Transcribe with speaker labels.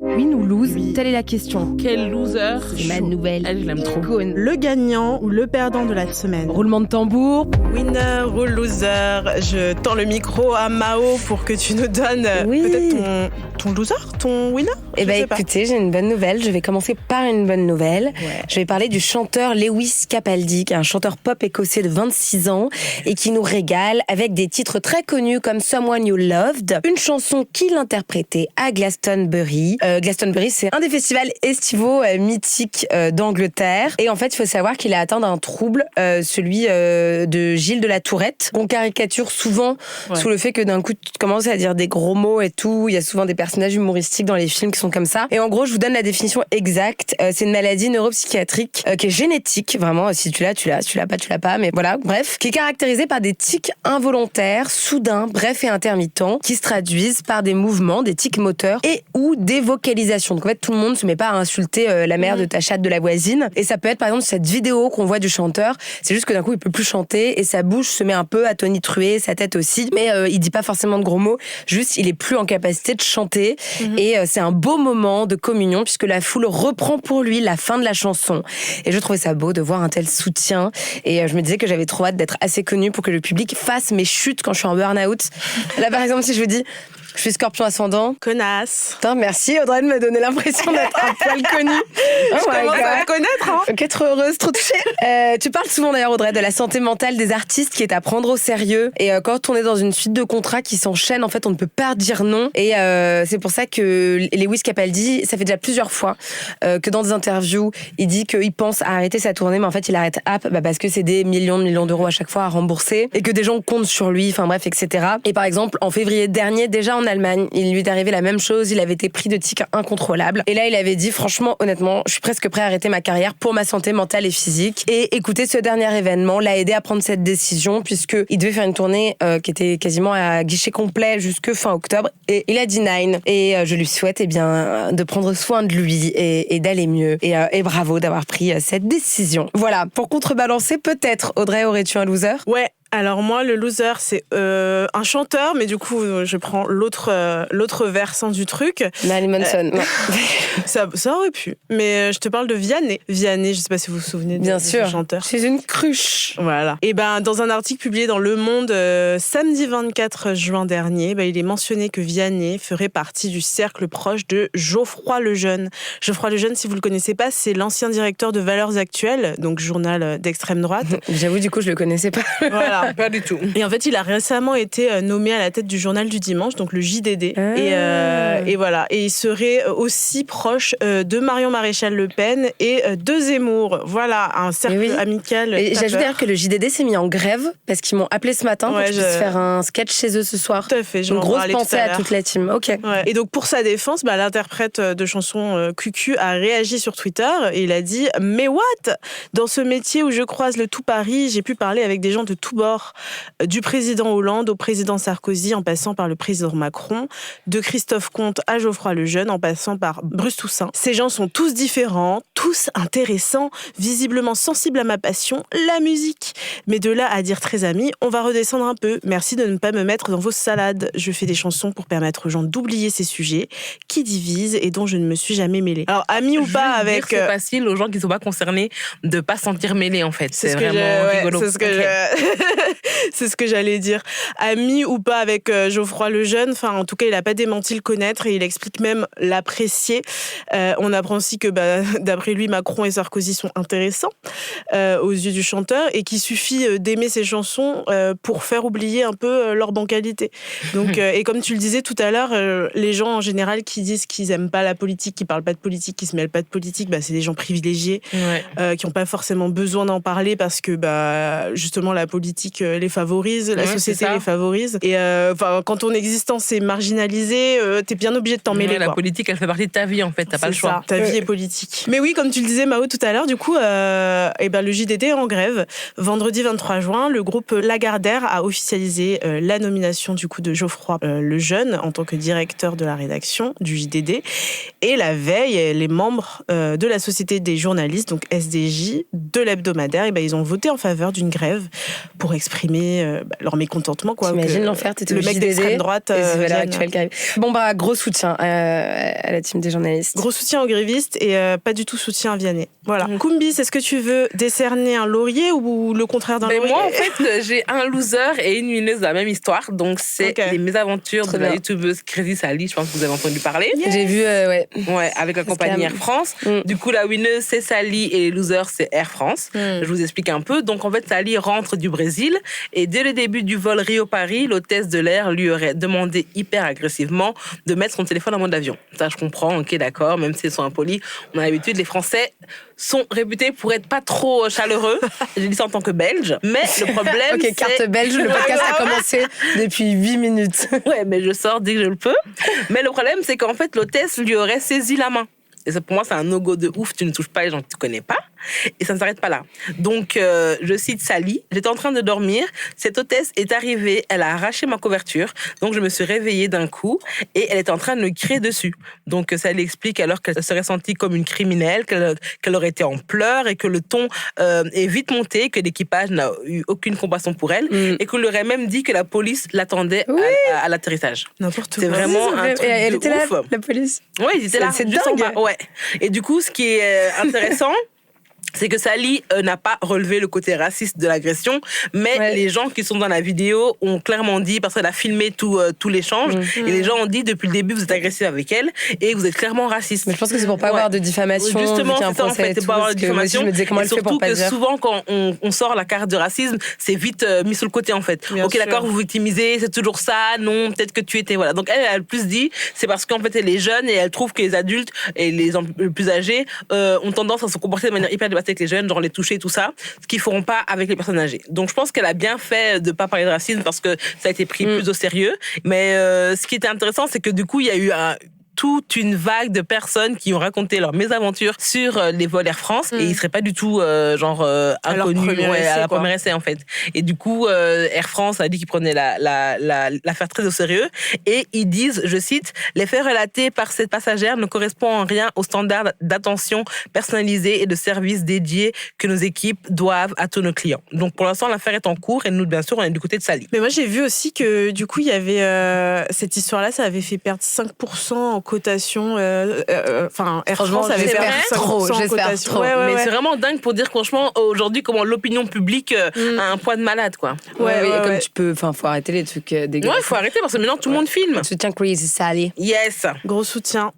Speaker 1: Win ou lose, telle est la question.
Speaker 2: Quel loser.
Speaker 1: C'est ma nouvelle.
Speaker 2: Elle, je l'aime trop.
Speaker 1: Icône.
Speaker 3: Le gagnant ou le perdant de la semaine.
Speaker 1: Roulement de tambour.
Speaker 3: Winner ou loser. Je tends le micro à Mao pour que tu nous donnes peut-être ton loser, ton winner.
Speaker 4: Eh ben écoutez, j'ai une bonne nouvelle. Je vais commencer par une bonne nouvelle.
Speaker 3: Ouais.
Speaker 4: Je vais parler du chanteur Lewis Capaldi, qui est un chanteur pop écossais de 26 ans et qui nous régale avec des titres très connus comme Someone You Loved, une chanson qu'il interprétait à Glastonbury. Glastonbury, c'est un des festivals estivaux mythiques d'Angleterre. Et en fait, il faut savoir qu'il est atteint d'un trouble, celui de Gilles de la Tourette, qu'on caricature souvent sous le fait que d'un coup, tu commences à dire des gros mots et tout. Il y a souvent des personnages humoristiques dans les films qui sont comme ça. Et en gros, je vous donne la définition exacte. C'est une maladie neuropsychiatrique qui est génétique, vraiment. Si tu l'as, tu l'as. Si tu l'as pas, tu l'as pas. Mais voilà, bref. Qui est caractérisée par des tics involontaires, soudains, brefs et intermittents, qui se traduisent par des mouvements, des tics moteurs et ou des vocalisations. Donc en fait, tout le monde se met pas à insulter la mère de ta chatte de la voisine. Et ça peut être par exemple cette vidéo qu'on voit du chanteur. C'est juste que d'un coup, il peut plus chanter et sa bouche se met un peu à tonitruer, sa tête aussi. Mais il dit pas forcément de gros mots. Juste, il est plus en capacité de chanter. Et c'est un beau moment de communion puisque la foule reprend pour lui la fin de la chanson. Et je trouvais ça beau de voir un tel soutien. Et je me disais que j'avais trop hâte d'être assez connue pour que le public fasse mes chutes quand je suis en burn-out. Là, par exemple, si je vous dis... Je suis Scorpion ascendant.
Speaker 3: Connasse.
Speaker 4: Putain, merci Audrey de me donner l'impression d'être un poil connue.
Speaker 3: Je commence à la connaître, hein.
Speaker 4: Faut qu'être heureuse, trop touchée. Tu parles souvent d'ailleurs Audrey de la santé mentale des artistes qui est à prendre au sérieux. Et quand on est dans une suite de contrats qui s'enchaînent, en fait, on ne peut pas dire non. Et c'est pour ça que Lewis Capaldi, ça fait déjà plusieurs fois que dans des interviews, il dit qu'il pense à arrêter sa tournée, mais en fait, il arrête parce que c'est des millions d'euros à chaque fois à rembourser et que des gens comptent sur lui, enfin bref, etc. Et par exemple, en février dernier, déjà en Allemagne, il lui est arrivé la même chose, il avait été pris de tics incontrôlables. Et là, il avait dit, franchement, honnêtement, je suis presque prêt à arrêter ma carrière pour ma santé mentale et physique. Et écoutez, ce dernier événement l'a aidé à prendre cette décision puisqu'il devait faire une tournée qui était quasiment à guichet complet jusque fin octobre. Et il a dit nine. Et je lui souhaite de prendre soin de lui et d'aller mieux. Et bravo d'avoir pris cette décision. Voilà, pour contrebalancer, peut-être, Audrey, aurais-tu un loser ?
Speaker 3: Ouais. Alors moi, le loser, c'est un chanteur, mais du coup, je prends l'autre versant du truc.
Speaker 4: Marilyn Manson.
Speaker 3: Ça aurait pu. Mais je te parle de Vianney. Vianney, je sais pas si vous vous souvenez de ce chanteur.
Speaker 4: C'est une cruche.
Speaker 3: Voilà. Et dans un article publié dans Le Monde samedi 24 juin dernier, il est mentionné que Vianney ferait partie du cercle proche de Geoffroy Lejeune. Geoffroy Lejeune, si vous le connaissez pas, c'est l'ancien directeur de Valeurs Actuelles, donc journal d'extrême droite.
Speaker 4: J'avoue, du coup, je le connaissais pas.
Speaker 3: Voilà.
Speaker 2: Pas du tout.
Speaker 3: Et en fait, il a récemment été nommé à la tête du journal du dimanche, donc le JDD. Et voilà. Et il serait aussi proche de Marion Maréchal Le Pen et de Zemmour. Voilà, un cercle amical.
Speaker 4: Et j'ajoute d'ailleurs que le JDD s'est mis en grève parce qu'ils m'ont appelé ce matin pour que je puisse faire un sketch chez eux ce soir.
Speaker 3: Tout à fait.
Speaker 4: Une grosse pensée à toute la team. Ok.
Speaker 3: Ouais. Et donc pour sa défense, l'interprète de chansons QQ a réagi sur Twitter et il a dit « Mais what ? Dans ce métier où je croise le tout Paris, j'ai pu parler avec des gens de tous bords. Du président Hollande au président Sarkozy en passant par le président Macron, de Christophe Comte à Geoffroy Lejeune en passant par Bruce Toussaint. Ces gens sont tous différents, tous intéressants, visiblement sensibles à ma passion, la musique. Mais de là à dire très amis, on va redescendre un peu. Merci de ne pas me mettre dans vos salades. Je fais des chansons pour permettre aux gens d'oublier ces sujets qui divisent et dont je ne me suis jamais mêlée. » Alors, amis ou pas avec...
Speaker 2: C'est facile aux gens qui ne sont pas concernés de ne pas se sentir mêlés, en fait. C'est vraiment rigolo.
Speaker 3: C'est ce que j'allais dire. Ami ou pas avec Geoffroy Lejeune, en tout cas, il n'a pas démenti le connaître et il explique même l'apprécier. On apprend aussi que, d'après lui, Macron et Sarkozy sont intéressants aux yeux du chanteur et qu'il suffit d'aimer ses chansons pour faire oublier un peu leur bancalité. Donc, et comme tu le disais tout à l'heure, les gens en général qui disent qu'ils n'aiment pas la politique, qui ne parlent pas de politique, qui ne se mêlent pas de politique, c'est des gens privilégiés qui n'ont pas forcément besoin d'en parler parce que justement la politique les favorise, la
Speaker 2: Ouais,
Speaker 3: société
Speaker 2: c'est ça.
Speaker 3: les favorise. Et quand ton existence est marginalisée, t'es bien obligé de t'en mêler.
Speaker 2: La
Speaker 3: quoi.
Speaker 2: politique, elle fait partie de ta vie, en fait. T'as pas le
Speaker 3: C'est
Speaker 2: choix.
Speaker 3: ça, ta vie est politique. Mais oui, comme tu le disais, Mao, tout à l'heure, du coup, le JDD est en grève. Vendredi 23 juin, le groupe Lagardère a officialisé la nomination du coup de Geoffroy Lejeune en tant que directeur de la rédaction du JDD. Et la veille, les membres de la Société des journalistes, donc SDJ, de l'hebdomadaire, ils ont voté en faveur d'une grève pour exprimer leur mécontentement.
Speaker 4: T'imagines l'enfer, t'étais
Speaker 3: le
Speaker 4: au
Speaker 3: mec
Speaker 4: JDD,
Speaker 3: d'extrême droite.
Speaker 4: et c'est Valeurs
Speaker 3: vienne.
Speaker 4: Actuelles qui arrive. Bon, gros soutien à la team des journalistes.
Speaker 3: Gros soutien aux grévistes et pas du tout soutien à Vianney. Voilà. Kumbis, est-ce que tu veux décerner un laurier ou le contraire d'un laurier?
Speaker 2: Moi, en fait, j'ai un loser et une winneuse de la même histoire. Donc, c'est les mésaventures de la youtubeuse Crazy Sally. Je pense que vous avez entendu parler.
Speaker 4: Yes. J'ai vu, ouais.
Speaker 2: Ouais, avec la compagnie Air France. Du coup, la winneuse, c'est Sally et les losers, c'est Air France. Je vous explique un peu. Donc, en fait, Sally rentre du Brésil et dès le début du vol Rio-Paris, l'hôtesse de l'air lui aurait demandé hyper agressivement de mettre son téléphone en mode avion. Ça, je comprends, ok, d'accord, même s'ils sont impolis. On a l'habitude, les Français sont réputés pour être pas trop chaleureux. Je dis ça en tant que Belge. Mais le problème,
Speaker 4: ok, carte belge, le podcast a commencé depuis 8 minutes.
Speaker 2: Ouais, mais je sors dès que je le peux. Mais le problème, c'est qu'en fait, l'hôtesse lui aurait saisi la main. Et ça, pour moi, c'est un no-go de ouf. Tu ne touches pas les gens que tu connais pas. Et ça ne s'arrête pas là. Donc, je cite Sally. J'étais en train de dormir. Cette hôtesse est arrivée. Elle a arraché ma couverture. Donc, je me suis réveillée d'un coup. Et elle était en train de me crier dessus. Donc, ça l'explique alors qu'elle serait sentie comme une criminelle, qu'elle aurait été en pleurs et que le ton est vite monté, que l'équipage n'a eu aucune compassion pour elle. Et qu'on lui aurait même dit que la police l'attendait à l'atterrissage.
Speaker 3: N'importe quoi.
Speaker 2: C'est vraiment un truc
Speaker 4: elle
Speaker 2: de
Speaker 4: était
Speaker 2: ouf.
Speaker 4: là, la police.
Speaker 2: Oui, ils étaient là,
Speaker 4: c'est
Speaker 2: juste en
Speaker 4: dingue.
Speaker 2: bas. Ouais. Et du coup, ce qui est intéressant, c'est que Sally n'a pas relevé le côté raciste de l'agression, mais les gens qui sont dans la vidéo ont clairement dit, parce qu'elle a filmé tout l'échange, et les gens ont dit depuis le début, vous êtes agressif avec elle, et vous êtes clairement raciste.
Speaker 4: Mais je pense que c'est pour pas avoir de diffamation.
Speaker 2: Justement,
Speaker 4: c'est
Speaker 2: ça en fait, c'est pas avoir de diffamation.
Speaker 4: Je me disais comment elle fait pour pas
Speaker 2: dire.
Speaker 4: dire.
Speaker 2: Surtout quand on sort la carte de racisme, c'est vite mis sur le côté en fait.
Speaker 3: Bien
Speaker 2: ok,
Speaker 3: sûr.
Speaker 2: d'accord, vous victimisez, c'est toujours ça, non, peut-être que tu étais, voilà. Donc elle a le plus dit, c'est parce qu'en fait elle est jeune et elle trouve que les adultes et les plus âgés ont tendance à se comporter de manière hyper débattue avec les jeunes, genre les toucher, tout ça, ce qu'ils feront pas avec les personnes âgées. Donc je pense qu'elle a bien fait de pas parler de racisme parce que ça a été pris plus au sérieux. Mais ce qui était intéressant, c'est que du coup, il y a eu toute une vague de personnes qui ont raconté leurs mésaventures sur les vols Air France et ils seraient pas du tout inconnus à la première essai en fait. Et du coup Air France a dit qu'ils prenaient l'affaire très au sérieux et ils disent, je cite, les faits relatés par cette passagère ne correspondent en rien aux standards d'attention personnalisée et de services dédiés que nos équipes doivent à tous nos clients. Donc pour l'instant l'affaire est en cours et nous bien sûr on est du côté de Sally.
Speaker 3: Mais moi j'ai vu aussi que du coup il y avait cette histoire-là, ça avait fait perdre 5% en cotation. Air France avait perdu 5% en cotation.
Speaker 2: Mais c'est vraiment dingue pour dire franchement aujourd'hui comment l'opinion publique a un poids de malade quoi.
Speaker 4: Comme tu peux, faut arrêter les trucs dégueulasses.
Speaker 2: Ouais, il faut arrêter parce que maintenant tout le monde filme.
Speaker 4: Soutien Crazy Sally.
Speaker 2: Yes.
Speaker 3: Gros soutien.